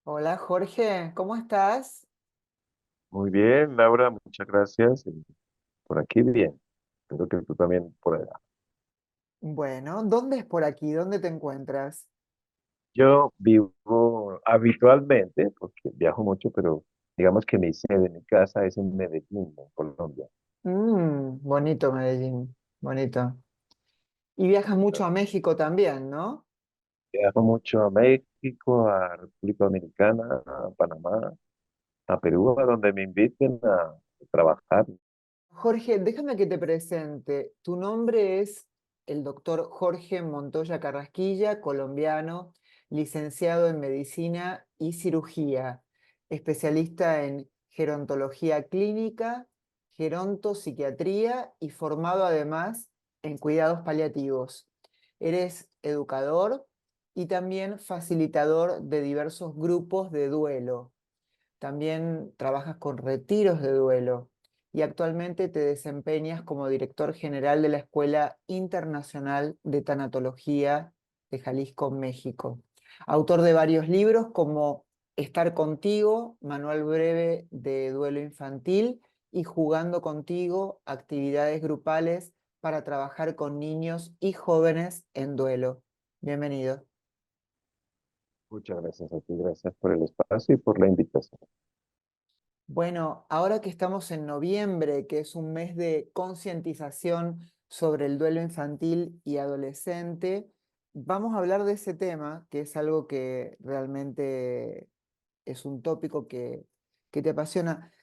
Hola Jorge, ¿cómo estás? Muy bien, Laura, muchas gracias. Por aquí bien. Espero que tú también por allá. Bueno, ¿dónde es por aquí? ¿Dónde te encuentras? Yo vivo habitualmente, porque viajo mucho, pero digamos que mi sede, mi casa es en Medellín, en Colombia. Bonito Medellín, bonito. Y viajas mucho a México también, ¿no? Viajo mucho a México, a República Dominicana, a Panamá, a Perú, a donde me inviten a trabajar. Jorge, déjame que te presente. Tu nombre es el doctor Jorge Montoya Carrasquilla, colombiano, licenciado en Medicina y Cirugía, especialista en gerontología clínica, gerontopsiquiatría y formado además en cuidados paliativos. Eres educador y también facilitador de diversos grupos de duelo. También trabajas con retiros de duelo y actualmente te desempeñas como director general de la Escuela Internacional de Tanatología de Jalisco, México. Autor de varios libros como Estar contigo, Manual breve de duelo infantil y Jugando contigo, actividades grupales para trabajar con niños y jóvenes en duelo. Bienvenido. Muchas gracias a ti, gracias por el espacio y por la invitación. Bueno, ahora que estamos en noviembre, que es un mes de concientización sobre el duelo infantil y adolescente, vamos a hablar de ese tema, que es algo que realmente es un tópico que te apasiona.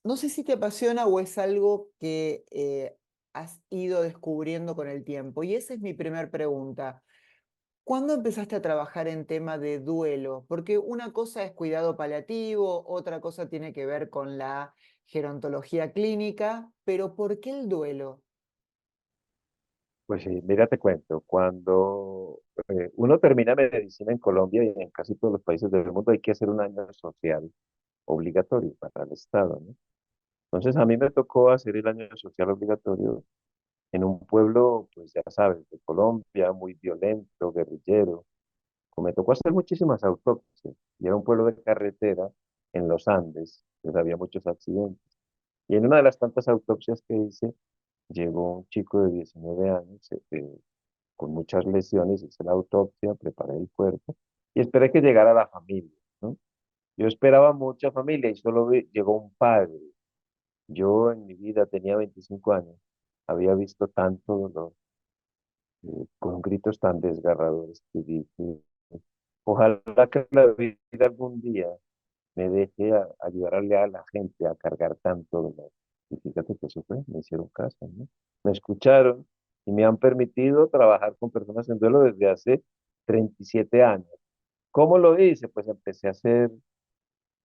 No sé si te apasiona o es algo que has ido descubriendo con el tiempo. Y esa es mi primer pregunta. ¿Cuándo empezaste a trabajar en tema de duelo? Porque una cosa es cuidado paliativo, otra cosa tiene que ver con la gerontología clínica, pero ¿por qué el duelo? Pues sí, mira, te cuento, cuando uno termina medicina en Colombia y en casi todos los países del mundo hay que hacer un año social obligatorio para el Estado, ¿no? Entonces a mí me tocó hacer el año social obligatorio en un pueblo, pues ya sabes, de Colombia, muy violento, guerrillero. Me tocó hacer muchísimas autopsias y era un pueblo de carretera en los Andes, entonces había muchos accidentes. Y en una de las tantas autopsias que hice, llegó un chico de 19 años con muchas lesiones, hice la autopsia, preparé el cuerpo y esperé que llegara la familia, ¿no? Yo esperaba mucha familia y llegó un padre. Yo en mi vida tenía 25 años, había visto tanto dolor, con gritos tan desgarradores que dije, ojalá que la vida algún día me deje ayudarle a la gente a cargar tanto dolor. Y fíjate que eso fue, me hicieron caso, ¿no? Me escucharon y me han permitido trabajar con personas en duelo desde hace 37 años. ¿Cómo lo hice? Pues empecé a hacer,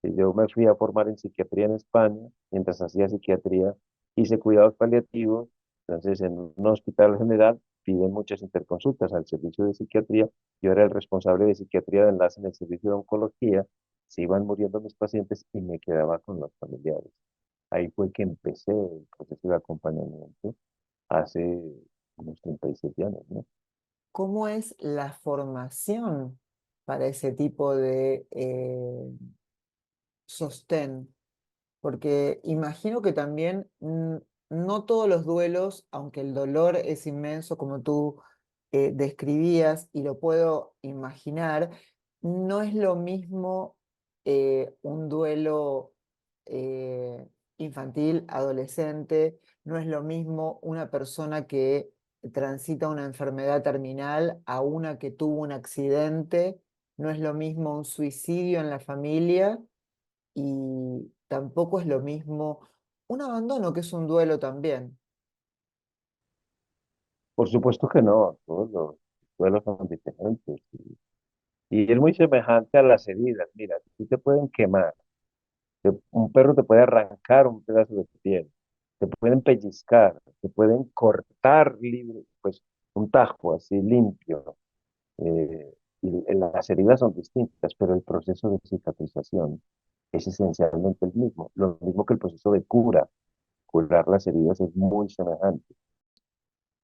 yo me fui a formar en psiquiatría en España, mientras hacía psiquiatría, hice cuidados paliativos, entonces en un hospital general piden muchas interconsultas al servicio de psiquiatría, yo era el responsable de psiquiatría de enlace en el servicio de oncología, se iban muriendo mis pacientes y me quedaba con los familiares. Ahí fue que empecé el proceso de acompañamiento hace unos 37 años, ¿no? ¿Cómo es la formación para ese tipo de sostén? Porque imagino que también no todos los duelos, aunque el dolor es inmenso como tú describías y lo puedo imaginar, no es lo mismo un duelo eh, infantil, adolescente, no es lo mismo una persona que transita una enfermedad terminal a una que tuvo un accidente, no es lo mismo un suicidio en la familia y tampoco es lo mismo un abandono, que es un duelo también. Por supuesto que no, todos los duelos son diferentes. Y es muy semejante a las heridas. Mira, tú te pueden quemar, un perro te puede arrancar un pedazo de piel, te pueden pellizcar, te pueden cortar libre, pues un tajo así limpio. Y las heridas son distintas, pero el proceso de cicatrización es esencialmente el mismo. Lo mismo que el proceso de cura. Curar las heridas es muy semejante.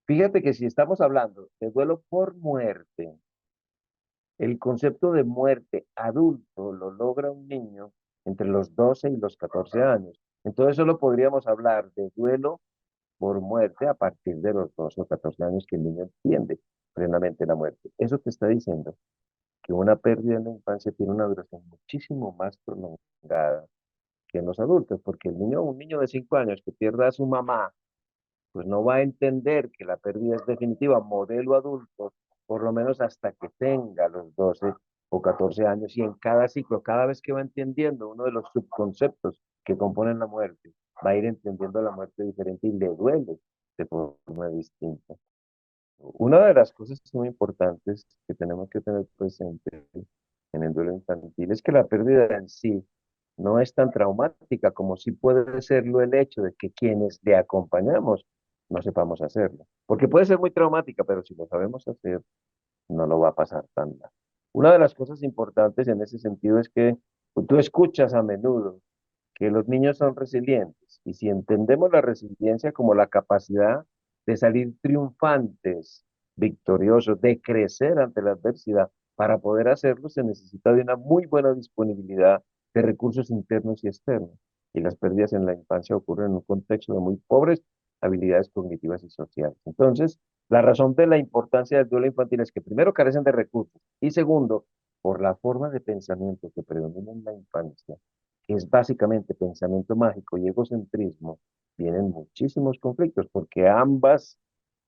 Fíjate que si estamos hablando de duelo por muerte, El concepto de muerte adulto lo logra un niño entre los 12 y los 14 años. Entonces solo podríamos hablar de duelo por muerte a partir de los 12 o 14 años que el niño entiende plenamente la muerte. Eso te está diciendo que una pérdida en la infancia tiene una duración muchísimo más prolongada que en los adultos, porque un niño de 5 años que pierda a su mamá, pues no va a entender que la pérdida es definitiva, modelo adulto, por lo menos hasta que tenga los 12 o 14 años, y en cada ciclo, cada vez que va entendiendo uno de los subconceptos que componen la muerte, va a ir entendiendo la muerte diferente y le duele de forma distinta. Una de las cosas muy importantes que tenemos que tener presente en el duelo infantil es que la pérdida en sí no es tan traumática como sí puede serlo el hecho de que quienes le acompañamos no sepamos hacerlo. Porque puede ser muy traumática, pero si lo sabemos hacer, no lo va a pasar tan mal. Una de las cosas importantes en ese sentido es que tú escuchas a menudo que los niños son resilientes y si entendemos la resiliencia como la capacidad de salir triunfantes, victoriosos, de crecer ante la adversidad, para poder hacerlo se necesita de una muy buena disponibilidad de recursos internos y externos. Y las pérdidas en la infancia ocurren en un contexto de muy pobres habilidades cognitivas y sociales. Entonces, la razón de la importancia del duelo infantil es que primero carecen de recursos y segundo, por la forma de pensamiento que predomina en la infancia, que es básicamente pensamiento mágico y egocentrismo, vienen muchísimos conflictos porque ambas,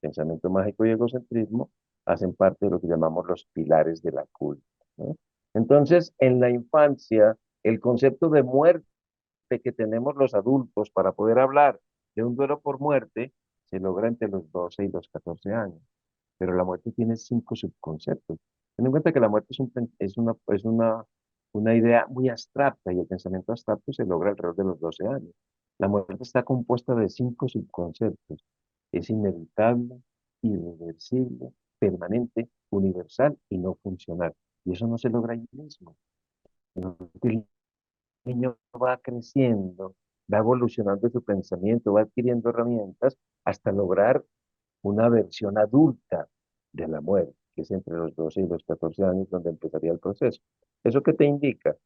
pensamiento mágico y egocentrismo, hacen parte de lo que llamamos los pilares de la culpa, ¿no? Entonces, en la infancia, el concepto de muerte que tenemos los adultos para poder hablar de un duelo por muerte se logra entre los 12 y los 14 años, pero la muerte tiene 5 subconceptos. Ten en cuenta que la muerte una idea muy abstracta y el pensamiento abstracto se logra alrededor de los 12 años. La muerte está compuesta de 5 subconceptos. Es inevitable, irreversible, permanente, universal y no funcional. Y eso no se logra ahí mismo. El niño va creciendo, va evolucionando su pensamiento, va adquiriendo herramientas hasta lograr una versión adulta de la muerte, que es entre los 12 y los 14 años donde empezaría el proceso. ¿Eso qué te indica?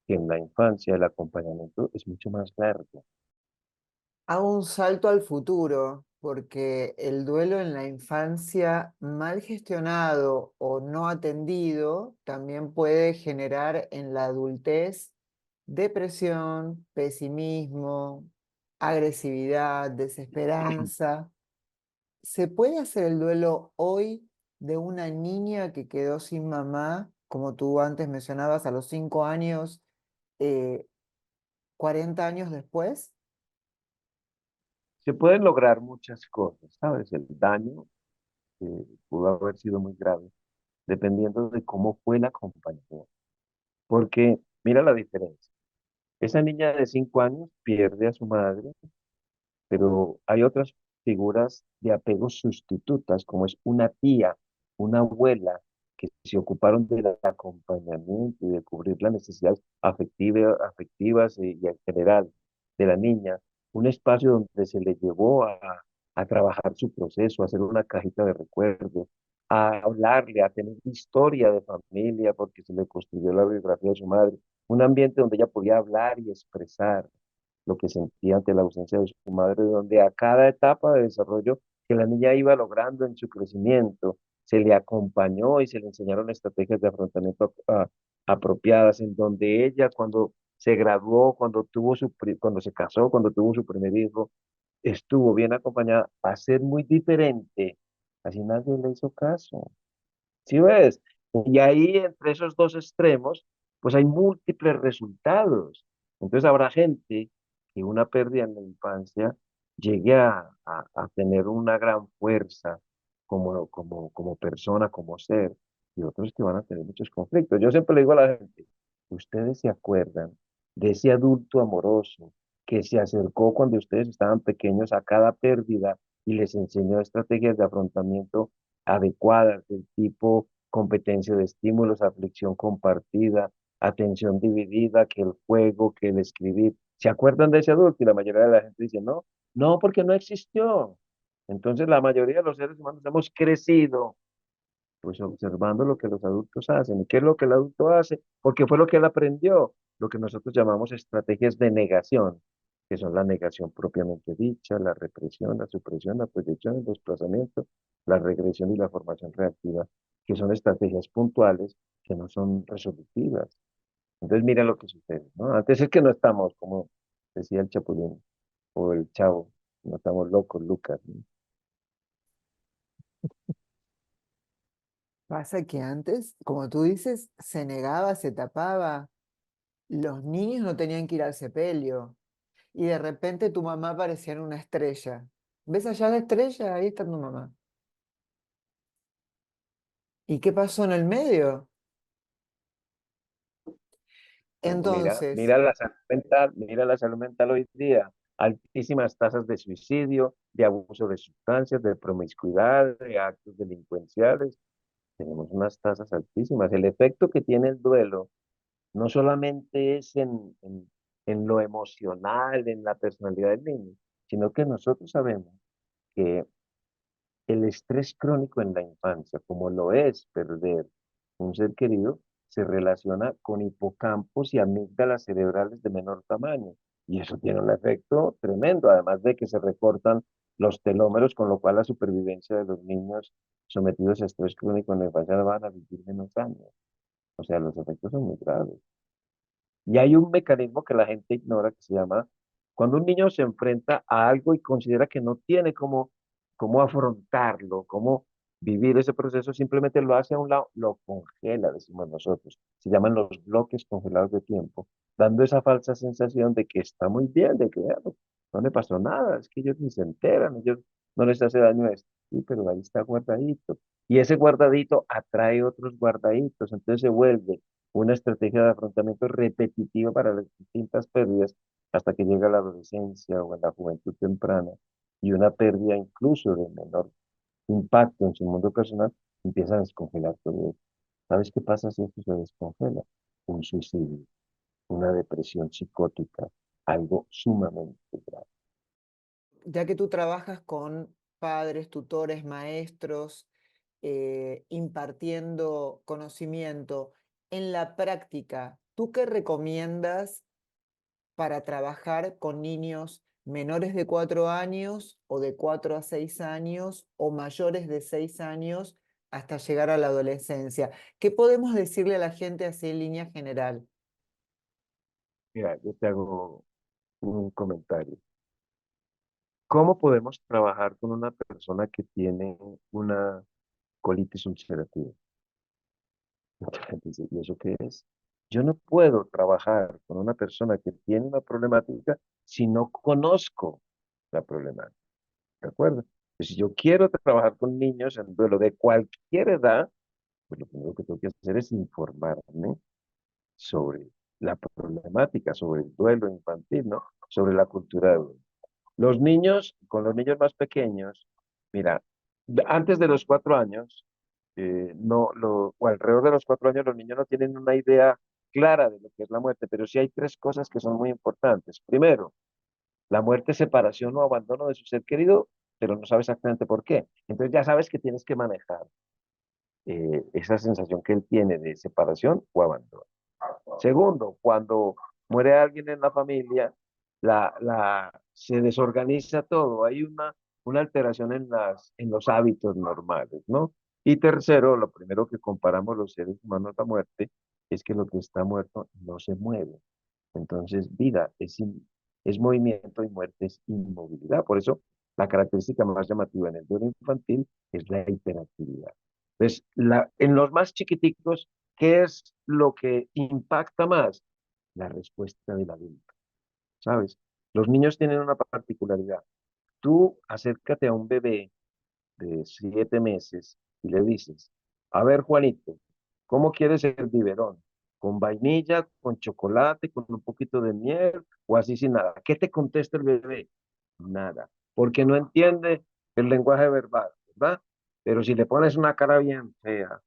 Que en la infancia el acompañamiento es mucho más largo. Hago un salto al futuro, porque el duelo en la infancia mal gestionado o no atendido también puede generar en la adultez depresión, pesimismo, agresividad, desesperanza. ¿Se puede hacer el duelo hoy de una niña que quedó sin mamá, como tú antes mencionabas, a los 5 años, eh, 40 años después? Se pueden lograr muchas cosas, ¿sabes? El daño pudo haber sido muy grave, dependiendo de cómo fue la compañía. Porque mira la diferencia. Esa niña de 5 años pierde a su madre, pero hay otras figuras de apego sustitutas, como es una tía, una abuela, que se ocuparon del acompañamiento y de cubrir las necesidades afectivas y en general de la niña. Un espacio donde se le llevó a trabajar su proceso, a hacer una cajita de recuerdos, a hablarle, a tener historia de familia, porque se le construyó la biografía de su madre. Un ambiente donde ella podía hablar y expresar lo que sentía ante la ausencia de su madre, donde a cada etapa de desarrollo que la niña iba logrando en su crecimiento, se le acompañó y se le enseñaron estrategias de afrontamiento apropiadas, en donde ella cuando se graduó, cuando se casó, cuando tuvo su primer hijo, estuvo bien acompañada, va a ser muy diferente. Así nadie le hizo caso. ¿Sí ves? Y ahí, entre esos dos extremos, pues hay múltiples resultados. Entonces habrá gente que una pérdida en la infancia llegue a tener una gran fuerza como persona, como ser, y otros que van a tener muchos conflictos. Yo siempre le digo a la gente, ustedes se acuerdan de ese adulto amoroso que se acercó cuando ustedes estaban pequeños a cada pérdida y les enseñó estrategias de afrontamiento adecuadas del tipo competencia de estímulos, aflicción compartida, atención dividida, que el juego, que el escribir. ¿Se acuerdan de ese adulto? Y la mayoría de la gente dice, no, no, porque no existió. Entonces la mayoría de los seres humanos hemos crecido Pues observando lo que los adultos hacen. ¿Y qué es lo que el adulto hace? Porque fue lo que él aprendió, lo que nosotros llamamos estrategias de negación, que son la negación propiamente dicha, la represión, la supresión, la proyección, el desplazamiento, la regresión y la formación reactiva, que son estrategias puntuales que no son resolutivas. Entonces mira lo que sucede, ¿no? Antes es que no estamos, como decía el Chapulín o el Chavo, no estamos locos, Lucas, ¿no? Pasa que antes, como tú dices, se negaba, se tapaba. Los niños no tenían que ir al sepelio. Y de repente tu mamá parecía en una estrella. ¿Ves allá la estrella? Ahí está tu mamá. ¿Y qué pasó en el medio? Bueno, mira, Entonces, mira la salud mental hoy día. Altísimas tasas de suicidio, de abuso de sustancias, de promiscuidad, de actos delincuenciales. Tenemos unas tasas altísimas. El efecto que tiene el duelo no solamente es en lo emocional, en la personalidad del niño, sino que nosotros sabemos que el estrés crónico en la infancia, como lo es perder un ser querido, se relaciona con hipocampos y amígdalas cerebrales de menor tamaño. Y eso tiene un efecto tremendo, además de que se recortan los telómeros, con lo cual la supervivencia de los niños sometidos a estrés crónico en la infancia van a vivir menos años. O sea, los efectos son muy graves. Y hay un mecanismo que la gente ignora que se llama cuando un niño se enfrenta a algo y considera que no tiene cómo afrontarlo, cómo vivir ese proceso, simplemente lo hace a un lado, lo congela, decimos nosotros. Se llaman los bloques congelados de tiempo, dando esa falsa sensación de que está muy bien, de que no le pasó nada, es que ellos ni se enteran, ellos no les hace daño esto. Sí, pero ahí está guardadito. Y ese guardadito atrae otros guardaditos, entonces se vuelve una estrategia de afrontamiento repetitiva para las distintas pérdidas hasta que llega la adolescencia o en la juventud temprana y una pérdida incluso de menor impacto en su mundo personal empieza a descongelar todo eso. ¿Sabes qué pasa si esto se descongela? Un suicidio, una depresión psicótica, algo sumamente grave. ya que tú trabajas con padres, tutores, maestros, impartiendo conocimiento, en la práctica, ¿tú qué recomiendas para trabajar con niños menores de 4 años o de 4 a 6 años o mayores de 6 años hasta llegar a la adolescencia? ¿Qué podemos decirle a la gente así en línea general? Mira, yo te hago un comentario. ¿Cómo podemos trabajar con una persona que tiene una colitis ulcerativa? Mucha gente dice, ¿y eso qué es? Yo no puedo trabajar con una persona que tiene una problemática si no conozco la problemática, ¿de acuerdo? Pues si yo quiero trabajar con niños en duelo de cualquier edad, pues lo primero que tengo que hacer es informarme sobre la problemática, sobre el duelo infantil, ¿no? Sobre la cultura de duelo. Los niños, con los niños más pequeños, mira, antes de los 4 años, no, o alrededor de los 4 años, los niños no tienen una idea clara de lo que es la muerte, pero sí hay tres cosas que son muy importantes. Primero, la muerte, separación o abandono de su ser querido, pero no sabe exactamente por qué. Entonces ya sabes que tienes que manejar esa sensación que él tiene de separación o abandono. Segundo, cuando muere alguien en la familia, se desorganiza todo, hay una alteración en los hábitos normales, ¿no? Y tercero, lo primero que comparamos los seres humanos a la muerte es que lo que está muerto no se mueve. Entonces, vida es movimiento y muerte es inmovilidad. Por eso, la característica más llamativa en el duelo infantil es la hiperactividad. Entonces, en los más chiquiticos, ¿qué es lo que impacta más? La respuesta del adulto, ¿sabes? Los niños tienen una particularidad. Tú acércate a un bebé de 7 meses y le dices, a ver, Juanito, ¿cómo quieres el biberón? ¿Con vainilla, con chocolate, con un poquito de miel o así sin nada? ¿Qué te contesta el bebé? Nada, porque no entiende el lenguaje verbal, ¿verdad? Pero si le pones una cara bien fea,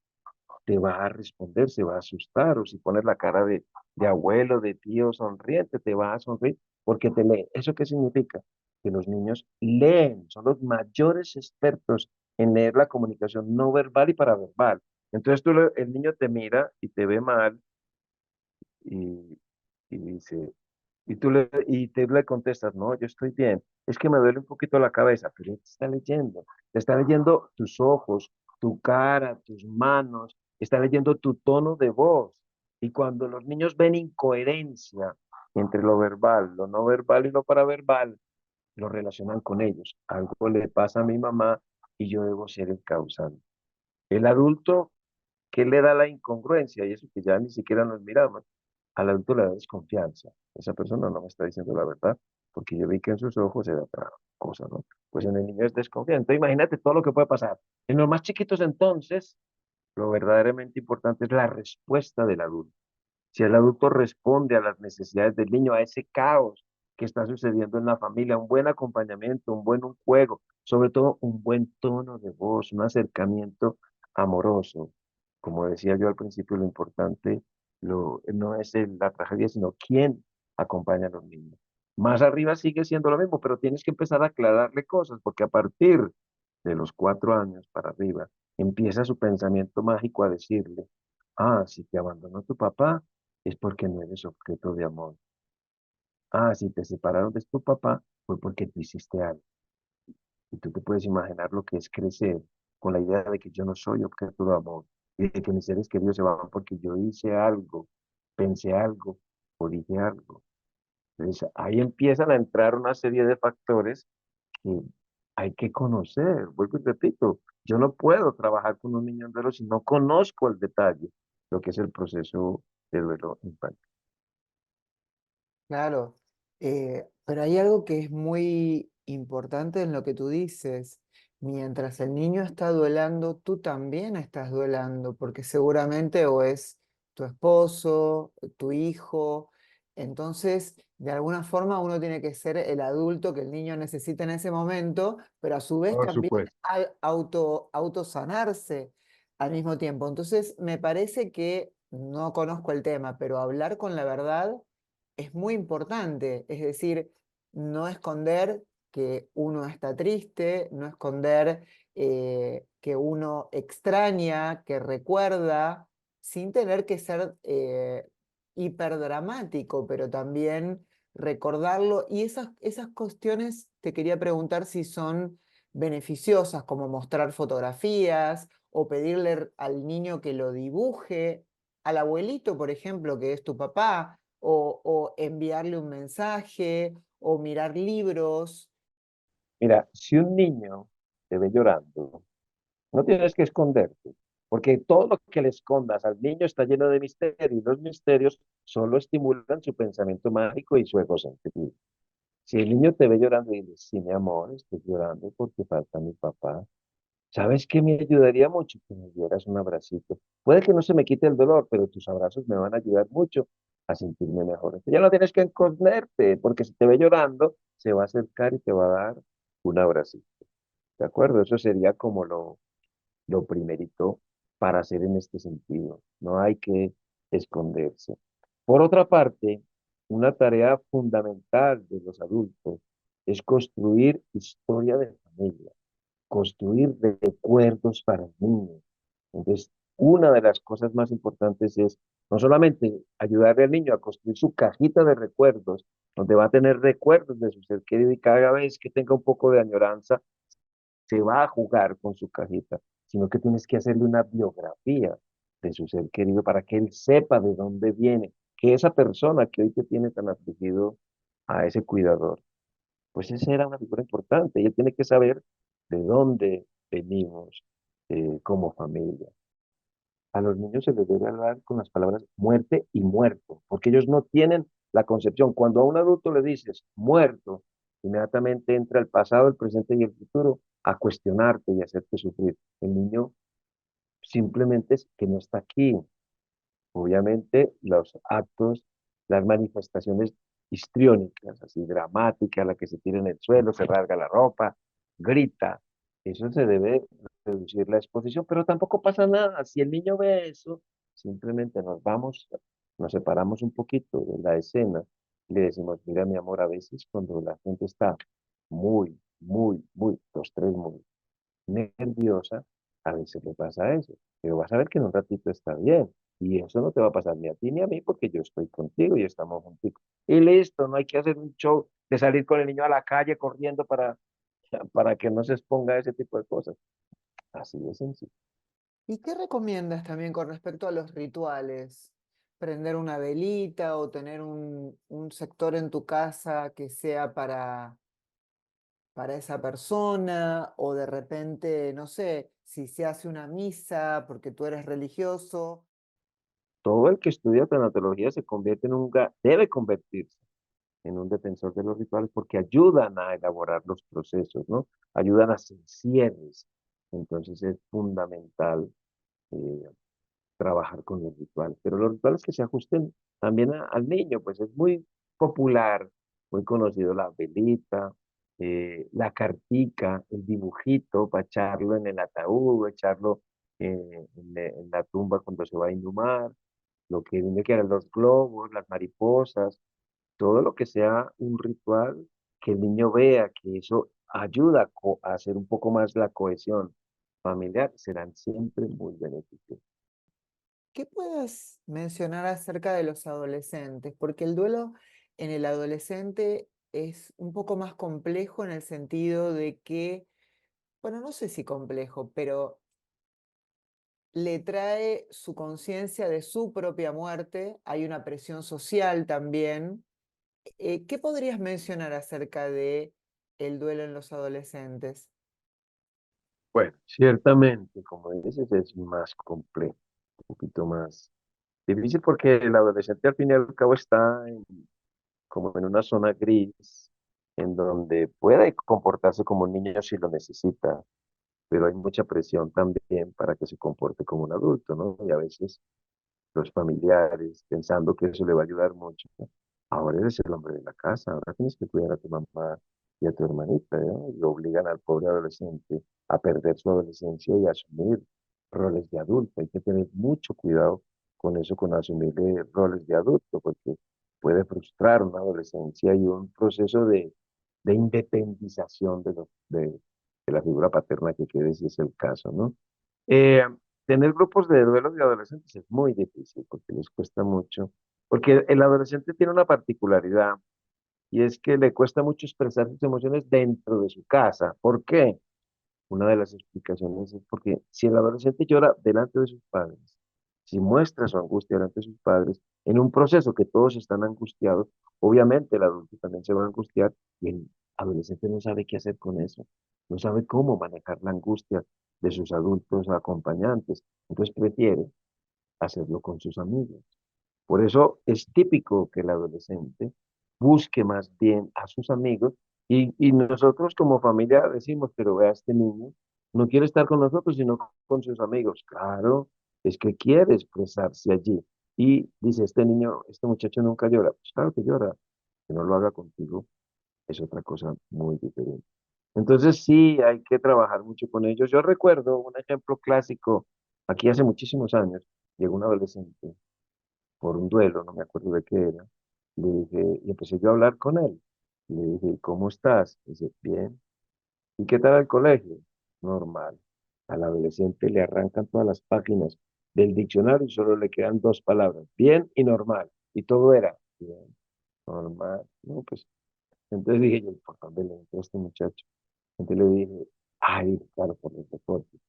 te va a responder, se va a asustar, o si pones la cara de abuelo, de tío sonriente, te va a sonreír porque te lee. ¿Eso qué significa? Que los niños leen, son los mayores expertos en leer la comunicación no verbal y paraverbal. Entonces el niño te mira y te ve mal y, y dice, y te le contestas, no, yo estoy bien, es que me duele un poquito la cabeza, pero él te está leyendo tus ojos, tu cara, tus manos, está leyendo tu tono de voz. Y cuando los niños ven incoherencia entre lo verbal, lo no verbal y lo paraverbal, lo relacionan con ellos. Algo le pasa a mi mamá y yo debo ser el causante. El adulto, ¿qué le da la incongruencia? Y eso que ya ni siquiera nos miramos. Al adulto le da desconfianza. Esa persona no me está diciendo la verdad, porque yo vi que en sus ojos era otra cosa, ¿no? Pues en el niño es desconfianza. Entonces, imagínate todo lo que puede pasar. En los más chiquitos, entonces, lo verdaderamente importante es la respuesta del adulto. Si el adulto responde a las necesidades del niño, a ese caos que está sucediendo en la familia, un buen acompañamiento, un buen juego, sobre todo un buen tono de voz, un acercamiento amoroso. Como decía yo al principio, lo importante no es la tragedia, sino quién acompaña a los niños. Más arriba sigue siendo lo mismo, pero tienes que empezar a aclararle cosas, porque a partir de los 4 años para arriba, empieza su pensamiento mágico a decirle, ah, si te abandonó tu papá, es porque no eres objeto de amor. Ah, si te separaron de tu papá, fue porque tú hiciste algo. Y tú te puedes imaginar lo que es crecer con la idea de que yo no soy objeto de amor y de que mis seres queridos se van porque yo hice algo, pensé algo o dije algo. Entonces, ahí empiezan a entrar una serie de factores que hay que conocer. Vuelvo y repito, yo no puedo trabajar con un niño en duelo si no conozco el detalle, lo que es el proceso de duelo infantil. Claro, pero hay algo que es muy importante en lo que tú dices. Mientras el niño está duelando, tú también estás duelando, porque seguramente o es tu esposo, tu hijo. Entonces, de alguna forma uno tiene que ser el adulto que el niño necesita en ese momento, pero a su vez Por también supuesto. autosanarse al mismo tiempo. Entonces, me parece que no conozco el tema, pero hablar con la verdad es muy importante, es decir, no esconder que uno está triste, no esconder que uno extraña, que recuerda, sin tener que ser hiperdramático, pero también recordarlo. Y esas cuestiones te quería preguntar si son beneficiosas, como mostrar fotografías o pedirle al niño que lo dibuje, al abuelito, por ejemplo, que es tu papá o enviarle un mensaje, o mirar libros. Mira, si un niño te ve llorando, no tienes que esconderte, porque todo lo que le escondas al niño está lleno de misterios, y los misterios solo estimulan su pensamiento mágico y su egocentrismo. Si el niño te ve llorando y dices, sí, mi amor, estoy llorando porque falta mi papá, ¿sabes qué me ayudaría mucho? Que me dieras un abracito. Puede que no se me quite el dolor, pero tus abrazos me van a ayudar mucho a sentirme mejor. Entonces, ya no tienes que esconderte, porque si te ve llorando, se va a acercar y te va a dar un abracito. ¿De acuerdo? Eso sería como lo primerito para hacer en este sentido. No hay que esconderse. Por otra parte, una tarea fundamental de los adultos es construir historia de familia, construir recuerdos para el niño. Entonces, una de las cosas más importantes es no solamente ayudarle al niño a construir su cajita de recuerdos, donde va a tener recuerdos de su ser querido y cada vez que tenga un poco de añoranza, se va a jugar con su cajita, sino que tienes que hacerle una biografía de su ser querido para que él sepa de dónde viene, que esa persona que hoy te tiene tan afligido a ese cuidador, pues esa era una figura importante y él tiene que saber de dónde venimos como familia. A los niños se les debe hablar con las palabras muerte y muerto, porque ellos no tienen la concepción. Cuando a un adulto le dices muerto, inmediatamente entra el pasado, el presente y el futuro a cuestionarte y hacerte sufrir. El niño simplemente es que no está aquí. Obviamente los actos, las manifestaciones histriónicas, así dramáticas, la que se tira en el suelo, se rasga la ropa, grita, eso se debe reducir la exposición, pero tampoco pasa nada. Si el niño ve eso, simplemente nos vamos, nos separamos un poquito de la escena y le decimos, mira mi amor, a veces cuando la gente está muy, muy, muy, los tres muy nerviosa, a veces le pasa eso, pero vas a ver que en un ratito está bien. Y eso no te va a pasar ni a ti ni a mí porque yo estoy contigo y estamos juntos. Y listo, no hay que hacer un show de salir con el niño a la calle corriendo para que no se exponga a ese tipo de cosas. Así de sencillo. ¿Y qué recomiendas también con respecto a los rituales? ¿Prender una velita o tener un sector en tu casa que sea para esa persona? O de repente, no sé, si se hace una misa porque tú eres religioso. Todo el que estudia tanatología se convierte en debe convertirse en un defensor de los rituales porque ayudan a elaborar los procesos, ¿no? Ayudan a hacer cierres. Entonces es fundamental eh, trabajar con los rituales. Pero los rituales que se ajusten también al niño, pues es muy popular, muy conocido la velita, la cartica, el dibujito para echarlo en el ataúd, echarlo en la tumba cuando se va a inhumar, lo que tiene que eran los globos, las mariposas, todo lo que sea un ritual, que el niño vea que eso ayuda a hacer un poco más la cohesión familiar, serán siempre muy beneficiosos. ¿Qué puedes mencionar acerca de los adolescentes? Porque el duelo en el adolescente es un poco más complejo en el sentido de que, bueno, no sé si complejo, pero le trae su conciencia de su propia muerte, hay una presión social también. ¿Qué podrías mencionar acerca de el duelo en los adolescentes? Bueno, ciertamente, como dices, es más complejo, un poquito más difícil porque el adolescente al fin y al cabo está como en una zona gris, en donde puede comportarse como un niño si lo necesita, pero hay mucha presión también para que se comporte como un adulto, ¿no? Y a veces los familiares, pensando que eso le va a ayudar mucho. Ahora eres el hombre de la casa, ahora tienes que cuidar a tu mamá y a tu hermanita, ¿no? Y obligan al pobre adolescente a perder su adolescencia y a asumir roles de adulto. Hay que tener mucho cuidado con eso, con asumir roles de adulto, porque puede frustrar una adolescencia y un proceso de independización de la figura paterna que quede, si es el caso, ¿no? Eh, Tener grupos de duelo de adolescentes es muy difícil porque les cuesta mucho, porque el adolescente tiene una particularidad y es que le cuesta mucho expresar sus emociones dentro de su casa. ¿Por qué? Una de las explicaciones es porque si el adolescente llora delante de sus padres, si muestra su angustia delante de sus padres, en un proceso que todos están angustiados, obviamente el adulto también se va a angustiar y el adolescente no sabe qué hacer con eso, no sabe cómo manejar la angustia de sus adultos acompañantes, entonces prefiere hacerlo con sus amigos. Por eso es típico que el adolescente busque más bien a sus amigos y nosotros como familia decimos, pero vea, este niño no quiere estar con nosotros, sino con sus amigos. Claro, es que quiere expresarse allí. Y dice, este niño, este muchacho nunca llora. Pues claro que llora, que no lo haga contigo es otra cosa muy diferente. Entonces sí, hay que trabajar mucho con ellos. Yo recuerdo un ejemplo clásico, aquí hace muchísimos años, llegó un adolescente por un duelo, no me acuerdo de qué era. Le dije, y empecé yo a hablar con él. Le dije, ¿cómo estás? Dice, bien. ¿Y qué tal el colegio? Normal. Al adolescente le arrancan todas las páginas del diccionario y solo le quedan dos palabras, bien y normal. Y todo era bien, normal. No, pues, entonces dije yo, ¿por dónde le entró este muchacho? Entonces le dije, ay, claro, por los deportes.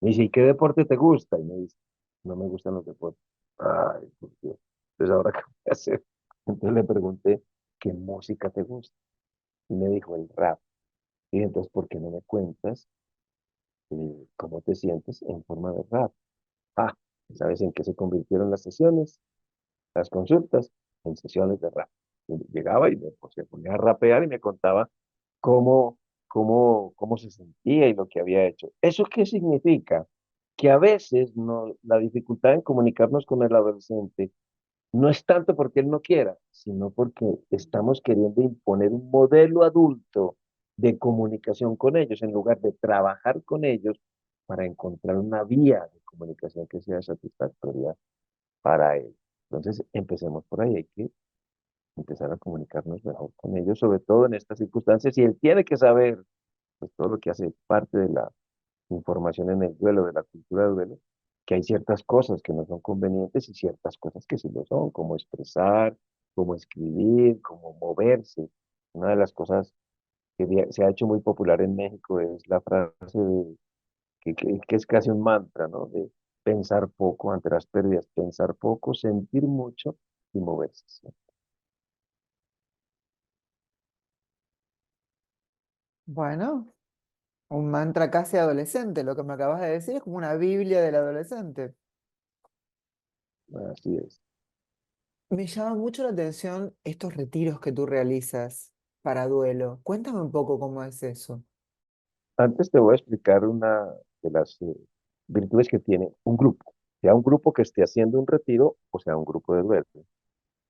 Me dice, ¿y qué deporte te gusta? Y me dice, no me gustan los deportes. Ay, por Dios. Entonces, ¿ahora qué voy a hacer? Entonces le pregunté, ¿qué música te gusta? Y me dijo, el rap. Y entonces, ¿por qué no me cuentas cómo te sientes en forma de rap? Ah, ¿sabes en qué se convirtieron las sesiones, las consultas? En sesiones de rap. Y llegaba y se ponía a rapear y me contaba cómo, cómo se sentía y lo que había hecho. ¿Eso qué significa? Que a veces no, la dificultad en comunicarnos con el adolescente no es tanto porque él no quiera, sino porque estamos queriendo imponer un modelo adulto de comunicación con ellos en lugar de trabajar con ellos para encontrar una vía de comunicación que sea satisfactoria para él. Entonces, empecemos por ahí, hay que empezar a comunicarnos mejor con ellos, sobre todo en estas circunstancias, y él tiene que saber pues, todo lo que hace parte de información en el duelo, de la cultura del duelo, que hay ciertas cosas que no son convenientes y ciertas cosas que sí lo son, como expresar, como escribir, como moverse. Una de las cosas que se ha hecho muy popular en México es la frase que es casi un mantra, ¿no? De pensar poco ante las pérdidas, pensar poco, sentir mucho y moverse, ¿sí? Bueno, un mantra casi adolescente, lo que me acabas de decir es como una Biblia del adolescente. Así es. Me llama mucho la atención estos retiros que tú realizas para duelo. Cuéntame un poco cómo es eso. Antes te voy a explicar una de las virtudes que tiene un grupo, sea un grupo que esté haciendo un retiro o sea un grupo de duelo.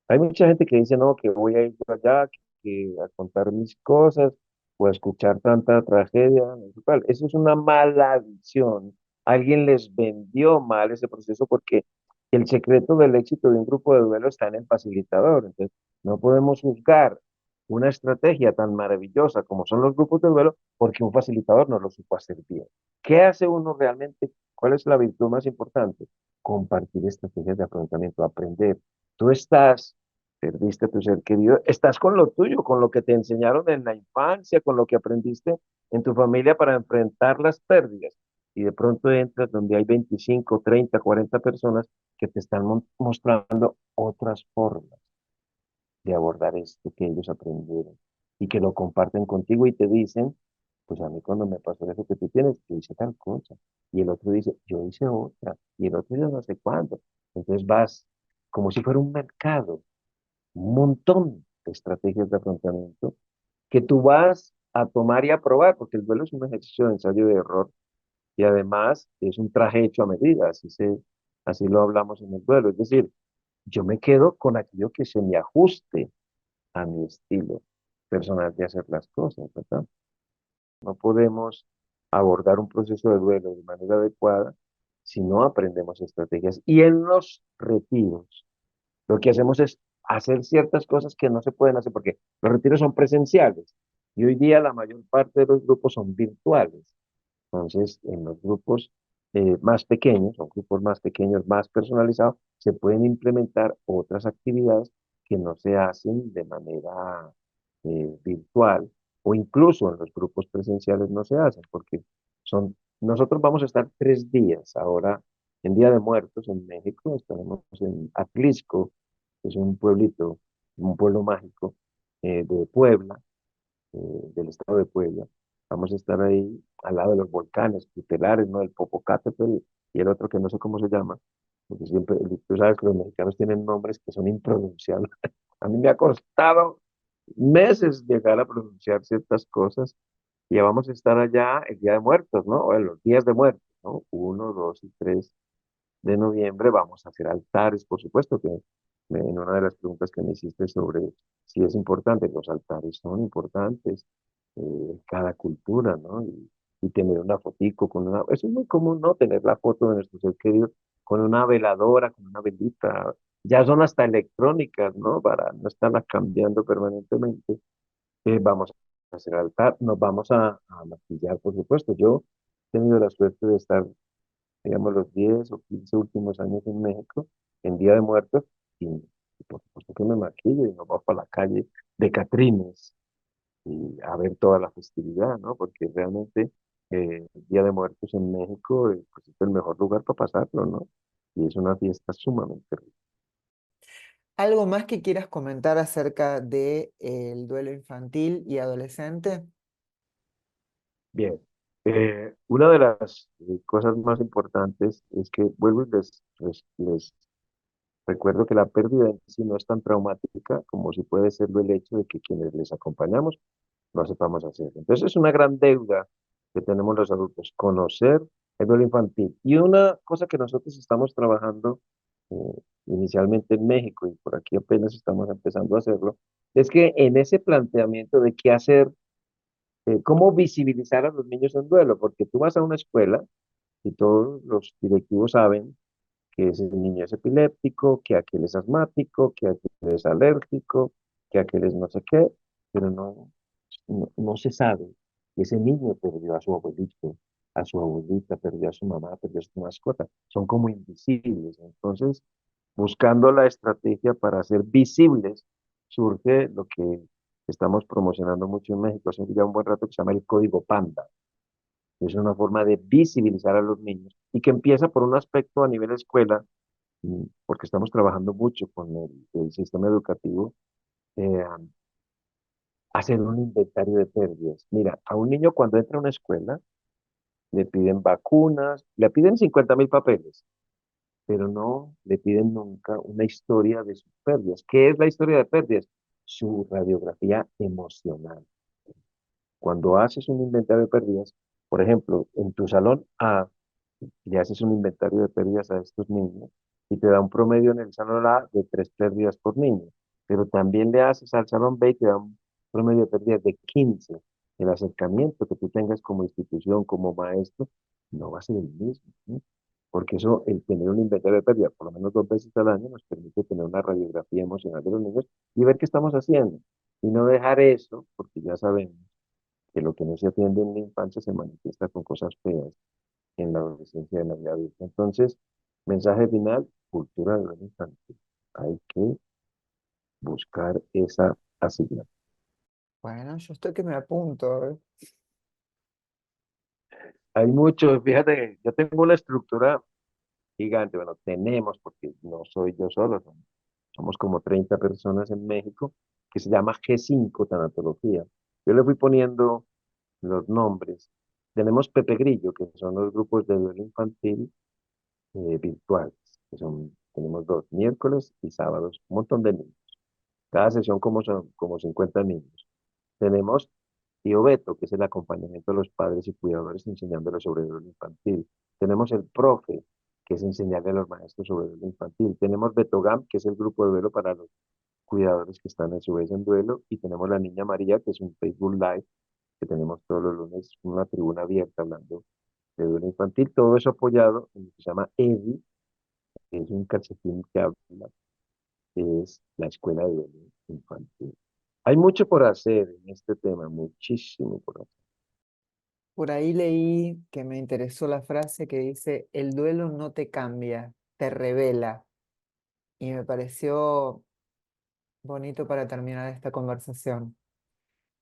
Hay mucha gente que dice, no, que voy a ir por allá, a contar mis cosas o a escuchar tanta tragedia. No sé cuál. Eso es una mala visión. Alguien les vendió mal ese proceso porque el secreto del éxito de un grupo de duelo está en el facilitador. Entonces, no podemos juzgar una estrategia tan maravillosa como son los grupos de duelo porque un facilitador no lo supo hacer bien. ¿Qué hace uno realmente? ¿Cuál es la virtud más importante? Compartir estrategias de afrontamiento, aprender. Tú estás Perdiste a tu ser querido, estás con lo tuyo, con lo que te enseñaron en la infancia, con lo que aprendiste en tu familia para enfrentar las pérdidas. Y de pronto entras donde hay 25, 30, 40 personas que te están mostrando otras formas de abordar esto que ellos aprendieron y que lo comparten contigo y te dicen, pues a mí cuando me pasó eso que tú tienes, yo hice tal cosa. Y el otro dice, yo hice otra. Y el otro yo no sé cuándo. Entonces vas como si fuera un mercado, un montón de estrategias de afrontamiento que tú vas a tomar y a probar, porque el duelo es un ejercicio de ensayo y de error y además es un traje hecho a medida, así lo hablamos en el duelo. Es decir, yo me quedo con aquello que se me ajuste a mi estilo personal de hacer las cosas, ¿verdad? No podemos abordar un proceso de duelo de manera adecuada si no aprendemos estrategias. Y en los retiros, lo que hacemos es hacer ciertas cosas que no se pueden hacer porque los retiros son presenciales y hoy día la mayor parte de los grupos son virtuales. Entonces, en los grupos más pequeños, o grupos más pequeños, más personalizados, se pueden implementar otras actividades que no se hacen de manera virtual o incluso en los grupos presenciales no se hacen porque nosotros vamos a estar 3 días ahora en Día de Muertos en México, estaremos en Atlisco, que es un pueblito, un pueblo mágico de Puebla, del estado de Puebla. Vamos a estar ahí al lado de los volcanes tutelares, ¿no? El Popocatépetl y el otro que no sé cómo se llama, porque siempre, tú sabes que los mexicanos tienen nombres que son impronunciables. A mí me ha costado meses llegar a pronunciar ciertas cosas y ya vamos a estar allá el Día de Muertos, ¿no? O en los días de muertos, ¿no? 1, 2 y 3 de noviembre vamos a hacer altares, por supuesto, que en una de las preguntas que me hiciste sobre si es importante, los altares son importantes, cada cultura, ¿no? Y tener una fotico con una, eso es muy común, ¿no? Tener la foto de nuestro ser querido con una veladora, con una velita, ya son hasta electrónicas, ¿no? Para no estarlas cambiando permanentemente. Vamos a hacer altar, nos vamos a maquillar, por supuesto. Yo he tenido la suerte de estar digamos, los 10 o 15 últimos años en México, en Día de Muertos, y por supuesto que me maquillo y nos vamos para la calle de Catrines y a ver toda la festividad, ¿no? Porque realmente el Día de Muertos en México pues, es el mejor lugar para pasarlo, ¿no? Y es una fiesta sumamente rica. ¿Algo más que quieras comentar acerca de, el duelo infantil y adolescente? Bien, una de las cosas más importantes es que vuelvo y les recuerdo que la pérdida en sí no es tan traumática como si puede serlo el hecho de que quienes les acompañamos no sepamos hacer. Entonces es una gran deuda que tenemos los adultos, conocer el duelo infantil. Y una cosa que nosotros estamos trabajando inicialmente en México y por aquí apenas estamos empezando a hacerlo, es que en ese planteamiento de qué hacer, cómo visibilizar a los niños en duelo, porque tú vas a una escuela y todos los directivos saben que ese niño es epiléptico, que aquel es asmático, que aquel es alérgico, que aquel es no sé qué, pero no se sabe que ese niño perdió a su abuelito, a su abuelita, perdió a su mamá, perdió a su mascota. Son como invisibles. Entonces, buscando la estrategia para hacer visibles, surge lo que estamos promocionando mucho en México hace ya un buen rato, que se llama el Código Panda. Es una forma de visibilizar a los niños y que empieza por un aspecto a nivel escuela, porque estamos trabajando mucho con el sistema educativo, eh, hacer un inventario de pérdidas. Mira, a un niño cuando entra a una escuela le piden vacunas, le piden 50.000 papeles, pero no le piden nunca una historia de sus pérdidas. ¿Qué es la historia de pérdidas? Su radiografía emocional. Cuando haces un inventario de pérdidas, por ejemplo, en tu salón A, le haces un inventario de pérdidas a estos niños y te da un promedio en el salón A de 3 pérdidas por niño, pero también le haces al salón B y te da un promedio de pérdidas de 15. El acercamiento que tú tengas como institución, como maestro, no va a ser el mismo, ¿sí? Porque eso, el tener un inventario de pérdidas por lo menos 2 veces al año nos permite tener una radiografía emocional de los niños y ver qué estamos haciendo. Y no dejar eso, porque ya sabemos que lo que no se atiende en la infancia se manifiesta con cosas feas en la adolescencia y en la vida adulta. Entonces, mensaje final, cultura de la infancia. Hay que buscar esa asignación. Bueno, yo estoy que me apunto. Hay muchos, fíjate, yo tengo una estructura gigante, bueno, tenemos, porque no soy yo solo, somos como 30 personas en México, que se llama G5 Tanatología. Yo le fui poniendo los nombres. Tenemos Pepe Grillo, que son los grupos de duelo infantil virtuales, que son, tenemos dos, miércoles y sábados, un montón de niños. Cada sesión como son como 50 niños. Tenemos Tío Beto, que es el acompañamiento de los padres y cuidadores enseñándoles sobre el duelo infantil. Tenemos el profe, que es enseñarle a los maestros sobre el duelo infantil. Tenemos Betogam, que es el grupo de duelo para los cuidadores que están a su vez en duelo. Y tenemos la Niña María, que es un Facebook Live, que tenemos todos los lunes, una tribuna abierta hablando de duelo infantil. Todo eso apoyado en lo que se llama EDI, que es un calcetín que habla, que es la escuela de duelo infantil. Hay mucho por hacer en este tema, muchísimo por hacer. Por ahí leí que me interesó la frase que dice, el duelo no te cambia, te revela. Y me pareció bonito para terminar esta conversación.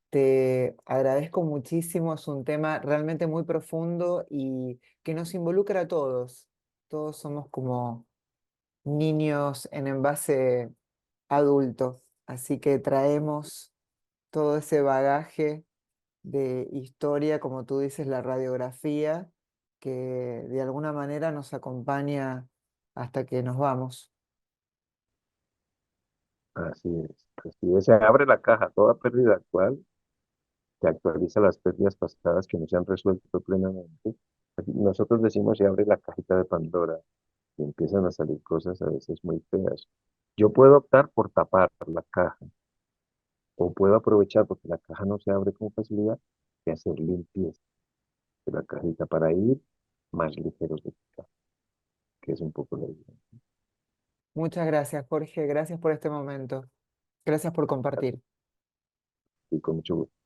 Te agradezco muchísimo, es un tema realmente muy profundo y que nos involucra a todos. Todos somos como niños en envase adulto, así que traemos todo ese bagaje de historia, como tú dices, la radiografía, que de alguna manera nos acompaña hasta que nos vamos. Así es. Así es. Se abre la caja, toda pérdida actual, se actualiza las pérdidas pasadas que no se han resuelto plenamente. Nosotros decimos se abre la cajita de Pandora y empiezan a salir cosas a veces muy feas. Yo puedo optar por tapar la caja o puedo aprovechar porque la caja no se abre con facilidad y hacer limpieza de la cajita para ir más ligeros de caja, que es un poco la idea. Muchas gracias, Jorge. Gracias por este momento. Gracias por compartir. Y con mucho gusto.